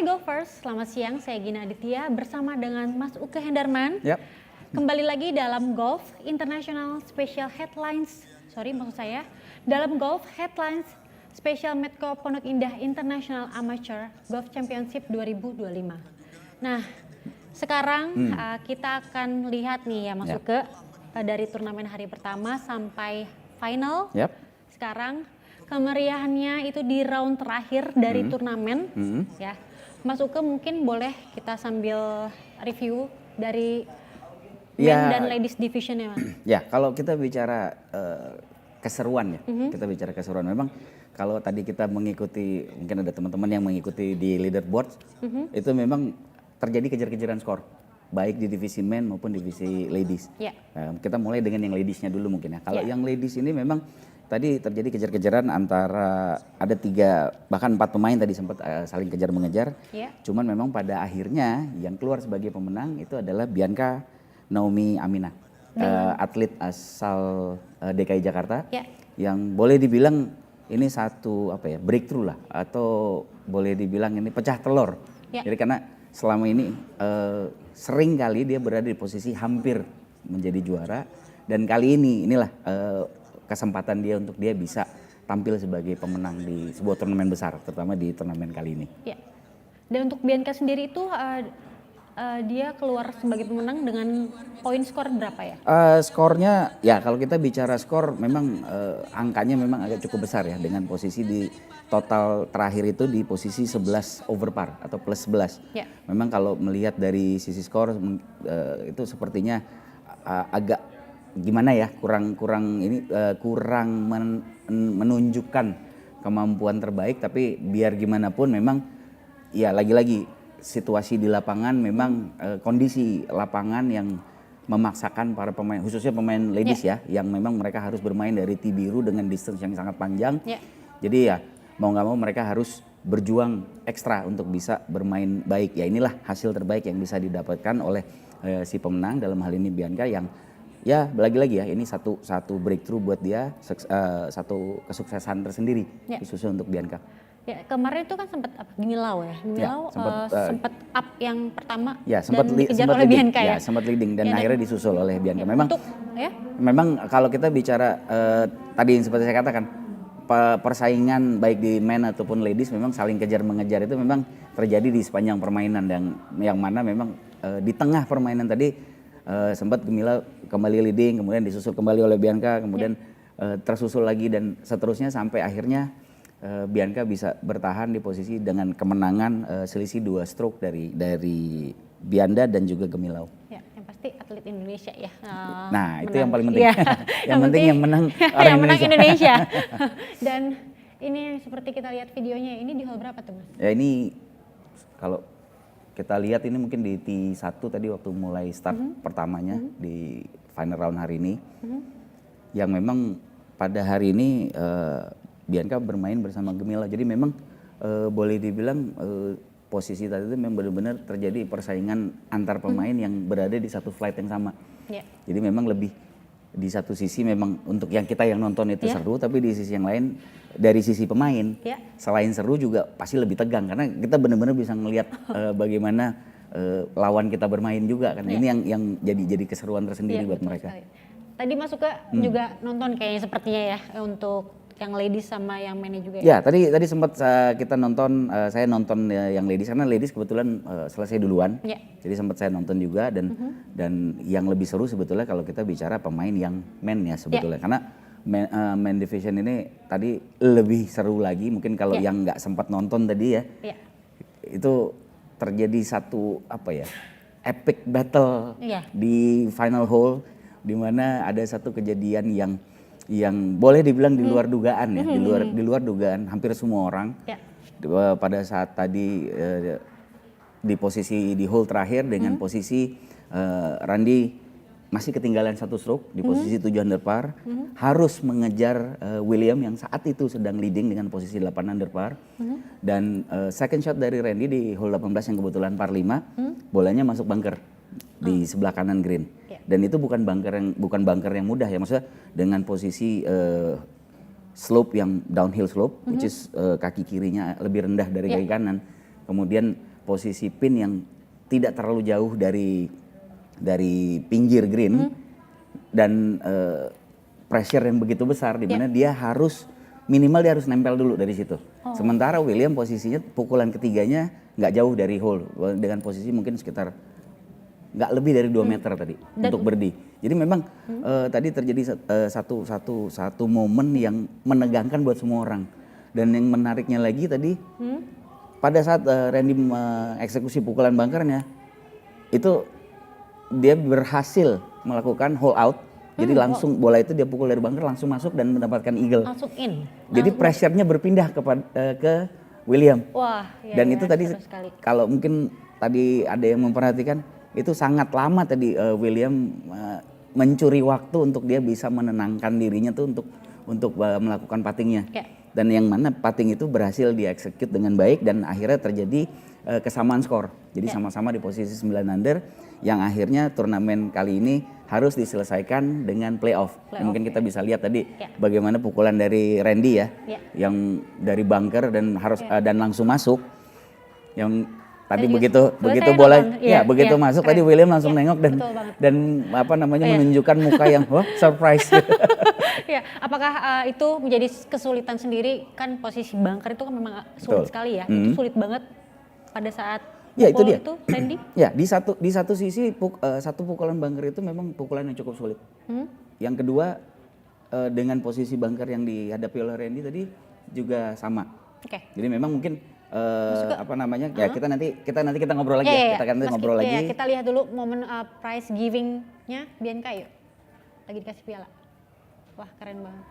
Golfers, selamat siang. Saya Gina Aditya bersama dengan Mas Uke Hendarman. Yap. Kembali lagi dalam Golf International Special Headlines. Dalam Golf Headlines Special Medco Pondok Indah International Amateur Golf Championship 2025. Nah, sekarang kita akan lihat nih ya Mas Uke, dari turnamen hari pertama sampai final. Yap. Sekarang kemeriahannya itu di round terakhir dari turnamen, ya. Mas Uke mungkin boleh kita sambil review dari men dan ladies division ya, Mas. Ya, kalau kita bicara keseruan ya, kita bicara keseruan. Memang kalau tadi kita mengikuti, mungkin ada teman-teman yang mengikuti di leaderboard, itu memang terjadi kejar-kejaran skor, baik di divisi men maupun divisi ladies. Kita mulai dengan yang ladiesnya dulu mungkin ya. Kalau yang ladies ini memang tadi terjadi kejar-kejaran antara ada 3 bahkan 4 pemain tadi sempat saling kejar-mengejar. Cuman memang pada akhirnya yang keluar sebagai pemenang itu adalah Bianca Naomi Amina, atlet asal DKI Jakarta, yang boleh dibilang ini satu breakthrough lah, atau boleh dibilang ini pecah telur. Jadi karena selama ini sering kali dia berada di posisi hampir menjadi juara, dan kali ini inilah kesempatan dia untuk dia bisa tampil sebagai pemenang di sebuah turnamen besar, terutama di turnamen kali ini. Dan untuk Bianca sendiri itu dia keluar sebagai pemenang dengan poin skor berapa ya? Skornya ya kalau kita bicara skor memang angkanya memang agak cukup besar ya, dengan posisi di total terakhir itu di posisi 11 over par atau plus 11. Memang kalau melihat dari sisi skor itu sepertinya agak gimana ya, kurang menunjukkan kemampuan terbaik, tapi biar gimana pun memang ya lagi-lagi situasi di lapangan memang kondisi lapangan yang memaksakan para pemain, khususnya pemain ladies ya, yang memang mereka harus bermain dari tee biru dengan distance yang sangat panjang. Jadi ya mau nggak mau mereka harus berjuang ekstra untuk bisa bermain baik. Ya inilah hasil terbaik yang bisa didapatkan oleh si pemenang, dalam hal ini Bianca, yang ya lagi-lagi ya ini satu breakthrough buat dia, satu kesuksesan tersendiri khususnya untuk Bianca. Ya, kemarin itu kan sempat Gimilau ya. Gimilau sempat up yang pertama sempat dan dikejar oleh Bianca ya. Sempat leading dan akhirnya disusul oleh Bianca. Memang kalau kita bicara tadi yang seperti saya katakan, persaingan baik di men ataupun ladies memang saling kejar-mengejar, itu memang terjadi di sepanjang permainan, yang mana memang di tengah permainan tadi sempat Gemilau kembali leading, kemudian disusul kembali oleh Bianca, kemudian tersusul lagi dan seterusnya sampai akhirnya Bianca bisa bertahan di posisi dengan kemenangan selisih 2 stroke dari Bianda dan juga Gemilau. Ya, yang pasti atlet Indonesia ya. Nah, itu yang paling penting. Yang penting yang menang orang Indonesia. Dan ini seperti kita lihat videonya, ini di hole berapa tuh Mas? Ya ini kalau kita lihat ini mungkin di T1 tadi waktu mulai start pertamanya di final round hari ini, yang memang pada hari ini Bianca bermain bersama Gemilau. Jadi memang boleh dibilang posisi tadi itu memang benar-benar terjadi persaingan antar pemain yang berada di satu flight yang sama. Jadi memang lebih di satu sisi memang untuk yang kita yang nonton itu seru, tapi di sisi yang lain dari sisi pemain selain seru juga pasti lebih tegang, karena kita benar-benar bisa ngelihat bagaimana lawan kita bermain juga kan. Ini yang jadi keseruan tersendiri buat mereka. Tadi Mas Uke juga nonton kayaknya sepertinya ya untuk yang ladies sama yang men juga ya? Tadi sempat kita nonton, saya nonton yang ladies karena ladies kebetulan selesai duluan. Jadi sempat saya nonton juga, dan yang lebih seru sebetulnya kalau kita bicara pemain yang men ya sebetulnya, karena men division ini tadi lebih seru lagi. Mungkin kalau yang nggak sempat nonton tadi ya, itu terjadi satu epic battle di final hole, di mana ada satu kejadian yang boleh dibilang di luar dugaan ya, di luar dugaan hampir semua orang. Pada saat tadi di posisi di hole terakhir dengan posisi Randy masih ketinggalan 1 stroke di posisi 7 under par, harus mengejar William yang saat itu sedang leading dengan posisi 8 under par. Dan second shot dari Randy di hole 18 yang kebetulan par 5, bolanya masuk bunker di sebelah kanan green. Dan itu bukan bunker yang mudah ya, maksudnya dengan posisi slope yang downhill slope, which is kaki kirinya lebih rendah dari kaki kanan. Kemudian posisi pin yang tidak terlalu jauh dari pinggir green dan pressure yang begitu besar di mana dia harus minimal dia harus nempel dulu dari situ. Sementara William posisinya pukulan ketiganya nggak jauh dari hole dengan posisi mungkin sekitar nggak lebih dari 2 meter tadi untuk birdie. Jadi memang tadi terjadi satu momen yang menegangkan buat semua orang. Dan yang menariknya lagi tadi pada saat Randy mengeksekusi pukulan bunkernya itu dia berhasil melakukan hole out. Jadi langsung bola itu dia pukul dari bunker langsung masuk dan mendapatkan eagle. Langsung in. Jadi pressure-nya berpindah ke William. Wah, dan itu tadi kalau mungkin tadi ada yang memperhatikan itu sangat lama tadi William mencuri waktu untuk dia bisa menenangkan dirinya tuh untuk melakukan puttingnya. Dan yang mana putting itu berhasil dieksekut dengan baik dan akhirnya terjadi kesamaan skor. Jadi sama-sama di posisi 9 under yang akhirnya turnamen kali ini harus diselesaikan dengan playoff. Mungkin kita bisa lihat tadi bagaimana pukulan dari Randy yang dari bunker dan harus dan langsung masuk. Yang tadi begitu bola begitu masuk tadi William langsung nengok dan apa namanya menunjukkan muka yang wah surprise. Ya, apakah itu menjadi kesulitan sendiri kan posisi bunker itu kan memang sulit sekali ya. Itu sulit banget pada saat itu dia. Itu Randy? Ya, di satu sisi satu pukulan bunker itu memang pukulan yang cukup sulit. Yang kedua dengan posisi bunker yang dihadapi oleh Randy tadi juga sama. Jadi memang mungkin apa namanya? Ya kita nanti kita ngobrol lagi ya. Kita nanti ngobrol lagi. Kita lihat dulu momen prize giving-nya Bianca yuk. Lagi dikasih piala. Wah, keren banget.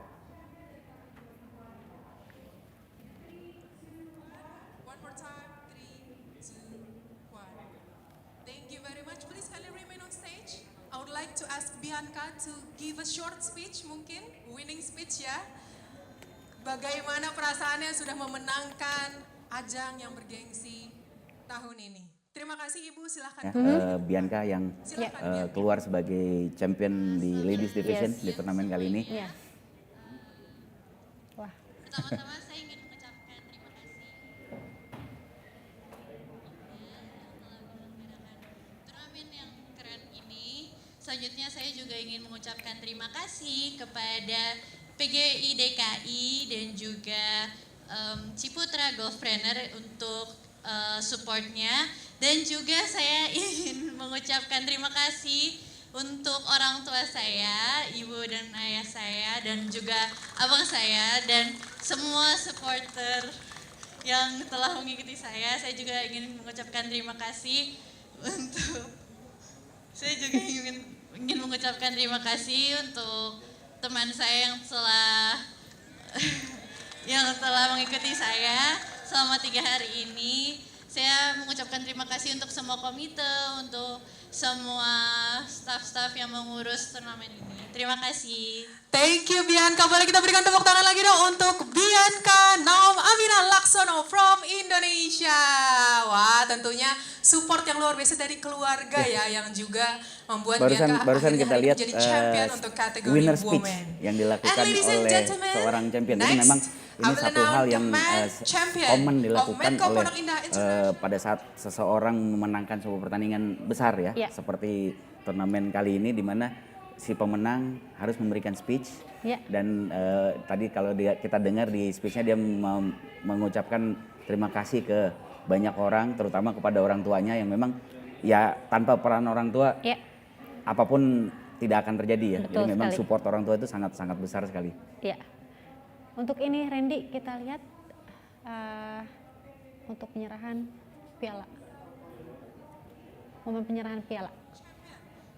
To ask Bianca to give a short speech mungkin, winning speech ya. Bagaimana perasaannya sudah memenangkan ajang yang bergengsi tahun ini. Terima kasih Ibu, silahkan. Bianca yang keluar sebagai champion di Ladies Division di turnamen kali ini. Wah. Pertama-tama saya ingin mengucapkan terima kasih. Turnamen yang keren ini. Selanjutnya saya juga ingin mengucapkan terima kasih kepada PGI DKI dan juga Ciputra Golfpreneur untuk supportnya. Dan juga saya ingin mengucapkan terima kasih untuk orang tua saya, ibu dan ayah saya, dan juga abang saya, dan semua supporter yang telah mengikuti saya. Saya juga ingin mengucapkan terima kasih saya juga ingin mengucapkan terima kasih untuk teman saya yang telah mengikuti saya selama 3 hari ini. Saya mengucapkan terima kasih untuk semua komite, untuk semua staff-staff yang mengurus turnamen ini. Terima kasih. Thank you Bianca. Boleh kita berikan tepuk tangan lagi dong untuk Bianca Naum Amina Laksono from Indonesia. Wah, tentunya support yang luar biasa dari keluarga ya yang juga membuat Bianca barusan kita lihat menjadi champion untuk kategori winner speech women yang dilakukan oleh seorang champion. Jadi memang ini satu hal yang common dilakukan oleh pada saat seseorang memenangkan sebuah pertandingan besar ya, seperti turnamen kali ini di mana si pemenang harus memberikan speech dan tadi kalau kita dengar di speechnya dia mengucapkan terima kasih ke banyak orang, terutama kepada orang tuanya yang memang ya tanpa peran orang tua apapun tidak akan terjadi ya. Betul. Jadi memang sekali. support orang tua itu sangat besar sekali. Ya. Untuk ini Randy kita lihat untuk penyerahan piala. Momen penyerahan piala.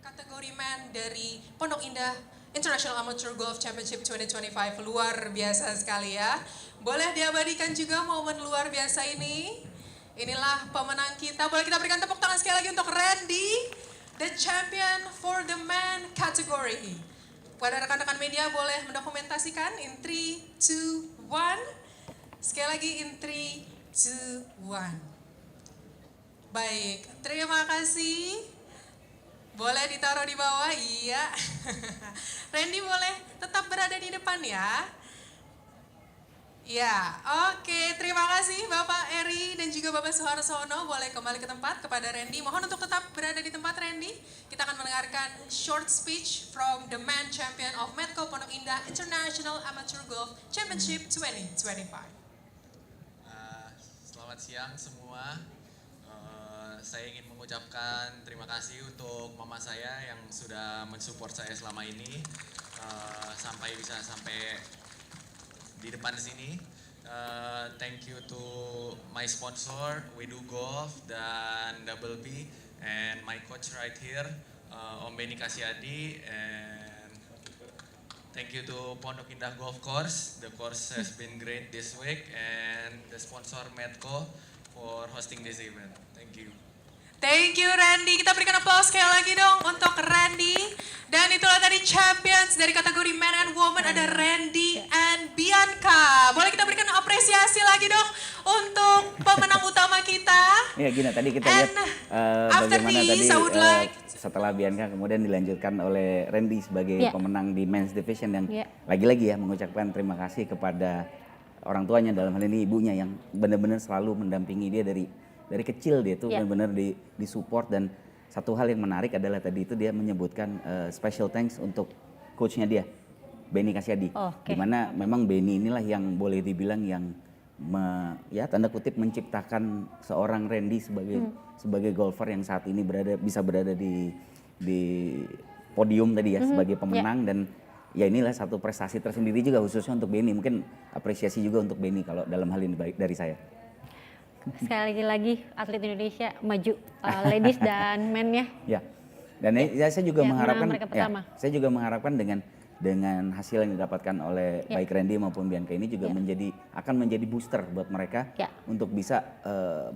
Kategori men dari Pondok Indah International Amateur Golf Championship 2025 luar biasa sekali ya. Boleh diabadikan juga momen luar biasa ini. Inilah pemenang kita. Boleh kita berikan tepuk tangan sekali lagi untuk Randy, the champion for the man category. Pada rekan-rekan media boleh mendokumentasikan in 3, 2, 1. Sekali lagi in 3, 2, 1. Baik, terima kasih. Boleh ditaruh di bawah, iya. Randy boleh tetap berada di depan ya. Ya, oke. Terima kasih Bapak Eri dan juga Bapak Suharsono. Boleh kembali ke tempat kepada Randy. Mohon untuk tetap berada di tempat Randy. Kita akan mendengarkan short speech from the man champion of Medco Pondok Indah International Amateur Golf Championship 2025. Selamat siang semua. Saya ingin mengucapkan terima kasih untuk mama saya yang sudah mensupport saya selama ini sampai bisa sampai di depan sini. Thank you to my sponsor Widu Golf dan Double B and my coach right here Om Beni Kasyadi, and thank you to Pondok Indah Golf Course. The course has been great this week, and the sponsor Medco for hosting this event. Thank you. Thank you Randy. Kita berikan aplaus sekali lagi dong untuk Randy. Dan itulah tadi champions dari kategori man and woman, ada Randy and Bianca. Boleh kita berikan apresiasi lagi dong untuk pemenang utama kita. Ya Gina, tadi kita lihat after bagaimana this, tadi I would like setelah Bianca kemudian dilanjutkan oleh Randy sebagai pemenang di men's division yang lagi-lagi ya mengucapkan terima kasih kepada orang tuanya, dalam hal ini ibunya yang benar-benar selalu mendampingi dia dari kecil. Dia tuh benar-benar disupport. Dan satu hal yang menarik adalah tadi itu dia menyebutkan special thanks untuk coachnya dia, Beni Kasyadi. Dimana memang Beni inilah yang boleh dibilang yang ya tanda kutip menciptakan seorang Randy sebagai golfer yang saat ini bisa berada di podium tadi ya sebagai pemenang. Dan ya inilah satu prestasi tersendiri juga khususnya untuk Beni. Mungkin apresiasi juga untuk Beni kalau dalam hal ini baik dari saya. Sekali lagi atlet Indonesia maju, ladies dan men ya. Ya. Dan saya juga mengharapkan saya juga mengharapkan dengan hasil yang didapatkan oleh baik Randy maupun Bianca ini juga akan menjadi booster buat mereka untuk bisa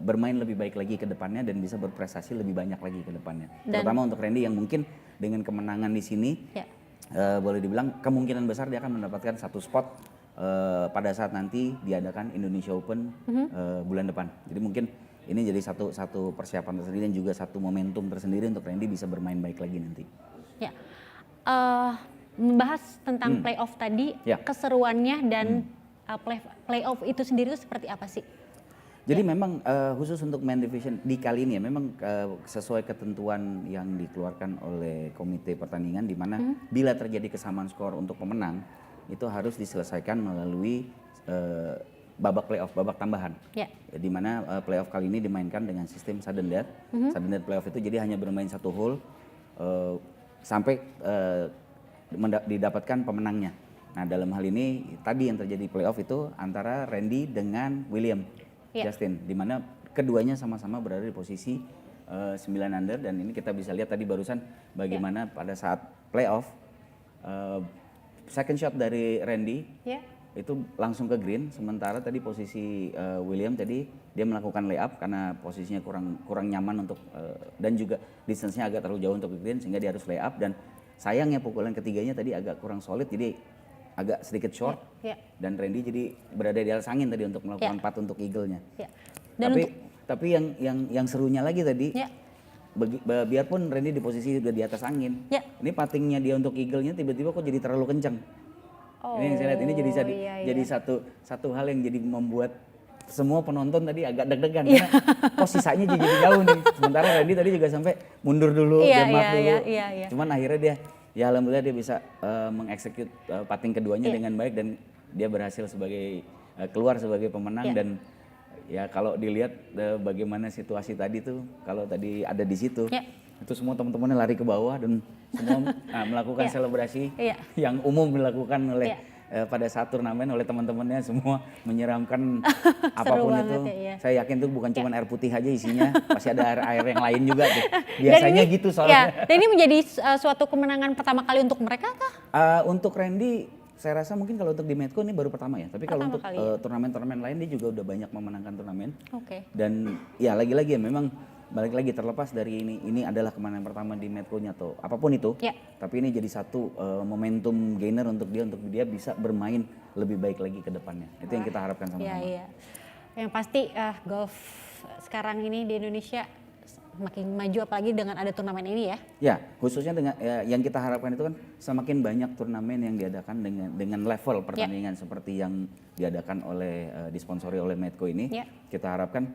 bermain lebih baik lagi ke depannya dan bisa berprestasi lebih banyak lagi ke depannya. Terutama untuk Randy yang mungkin dengan kemenangan di sini boleh dibilang kemungkinan besar dia akan mendapatkan satu spot pada saat nanti diadakan Indonesia Open bulan depan. Jadi mungkin ini jadi satu persiapan tersendiri dan juga satu momentum tersendiri untuk Randy bisa bermain baik lagi nanti. Ya, membahas tentang playoff tadi, keseruannya dan playoff itu sendiri itu seperti apa sih? Jadi memang khusus untuk main division di kali ini ya memang sesuai ketentuan yang dikeluarkan oleh komite pertandingan, di mana bila terjadi kesamaan skor untuk pemenang itu harus diselesaikan melalui babak playoff, babak tambahan. Di mana playoff kali ini dimainkan dengan sistem sudden death. Sudden death playoff itu jadi hanya bermain satu hole sampai didapatkan pemenangnya. Nah dalam hal ini tadi yang terjadi playoff itu antara Randy dengan William Justin, di mana keduanya sama-sama berada di posisi 9 under. Dan ini kita bisa lihat tadi barusan bagaimana pada saat playoff second shot dari Randy itu langsung ke green, sementara tadi posisi William tadi dia melakukan layup karena posisinya kurang nyaman untuk dan juga distance-nya agak terlalu jauh untuk ke green sehingga dia harus layup. Dan sayangnya pukulan ketiganya tadi agak kurang solid, jadi agak sedikit short dan Randy jadi berada di atas angin tadi untuk melakukan putt untuk eagle-nya. Tapi yang serunya lagi tadi biarpun Randy di posisi udah di atas angin, ini puttingnya dia untuk eagle-nya tiba-tiba kok jadi terlalu kencang. Ini yang saya lihat, ini jadi satu hal yang jadi membuat semua penonton tadi agak deg-degan karena kok sisanya jadi jauh nih. Sementara Randy tadi juga sampai mundur dulu, jam dulu. Cuman akhirnya dia alhamdulillah dia bisa mengeksekut putting keduanya dengan baik dan dia berhasil keluar sebagai pemenang. Dan ya kalau dilihat bagaimana situasi tadi tuh, kalau tadi ada di situ, itu semua teman-temannya lari ke bawah dan semua melakukan selebrasi yang umum dilakukan oleh pada saat turnamen oleh teman-temannya, semua menyeramkan apapun itu. Saya yakin tuh bukan cuma air putih aja isinya, pasti ada air yang lain juga tuh. Biasanya gitu soalnya. Dan ini menjadi suatu kemenangan pertama kali untuk mereka kah? Untuk Randy, saya rasa mungkin kalau untuk di Medco ini baru pertama ya. Tapi kalau untuk turnamen-turnamen lain dia juga udah banyak memenangkan turnamen. Dan ya lagi-lagi ya memang balik lagi terlepas dari ini adalah kemenangan pertama di Medco-nya atau apapun itu. Tapi ini jadi satu momentum gainer untuk dia bisa bermain lebih baik lagi ke depannya. Itu yang kita harapkan sama-sama. Yang pasti golf sekarang ini di Indonesia makin maju apalagi dengan ada turnamen ini ya. Ya, khususnya dengan yang kita harapkan itu kan semakin banyak turnamen yang diadakan dengan level pertandingan seperti yang diadakan oleh disponsori oleh Medco ini. Kita harapkan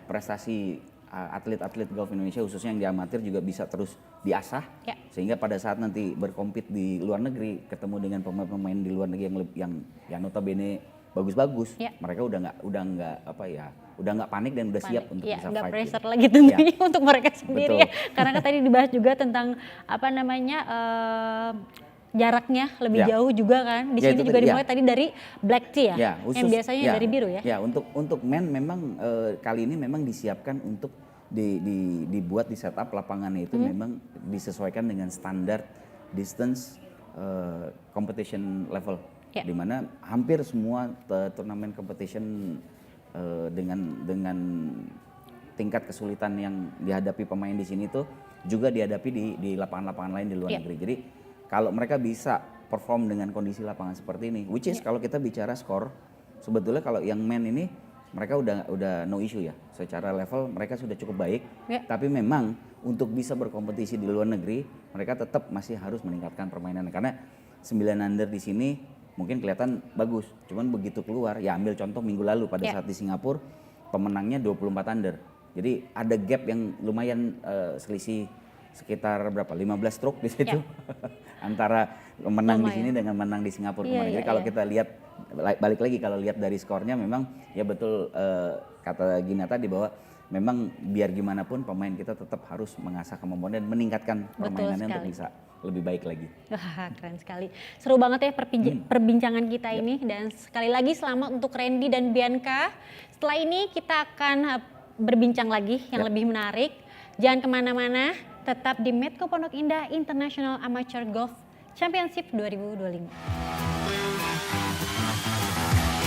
prestasi atlet-atlet golf Indonesia khususnya yang di amatir juga bisa terus diasah sehingga pada saat nanti berkompet di luar negeri ketemu dengan pemain-pemain di luar negeri yang notabene bagus-bagus, mereka udah nggak panik dan udah siap untuk bisa nggak fight. pressure lagi tentunya untuk mereka sendiri ya. Karena kan tadi dibahas juga tentang jaraknya lebih jauh juga kan. Di sini juga dimulai tadi dari black tee ya, yang biasanya dari biru ya. Ya, untuk men memang kali ini memang disiapkan untuk dibuat di setup lapangannya itu memang disesuaikan dengan standar distance competition level. Di mana hampir semua turnamen competition dengan tingkat kesulitan yang dihadapi pemain di sini tuh juga dihadapi di lapangan-lapangan lain di luar negeri. Jadi kalau mereka bisa perform dengan kondisi lapangan seperti ini, which is kalau kita bicara skor, sebetulnya kalau yang men ini mereka udah no issue ya, secara level mereka sudah cukup baik. Tapi memang untuk bisa berkompetisi di luar negeri, mereka tetap masih harus meningkatkan permainannya karena 9 under di sini mungkin kelihatan bagus, cuman begitu keluar, ya ambil contoh minggu lalu pada saat di Singapura pemenangnya 24 under. Jadi ada gap yang lumayan selisih sekitar berapa 15 stroke di situ antara menang di sini dengan menang di Singapura kemarin. Jadi kalau kita lihat balik lagi kalau lihat dari skornya memang ya betul kata Gina tadi bahwa memang biar gimana pun pemain kita tetap harus mengasah kemampuan dan meningkatkan permainannya untuk bisa lebih baik lagi. Wah, keren sekali. Seru banget ya perbincangan kita ini dan sekali lagi selamat untuk Randy dan Bianca. Setelah ini kita akan berbincang lagi yang lebih menarik. Jangan kemana-mana, tetap di Medco Pondok Indah International Amateur Golf Championship 2025.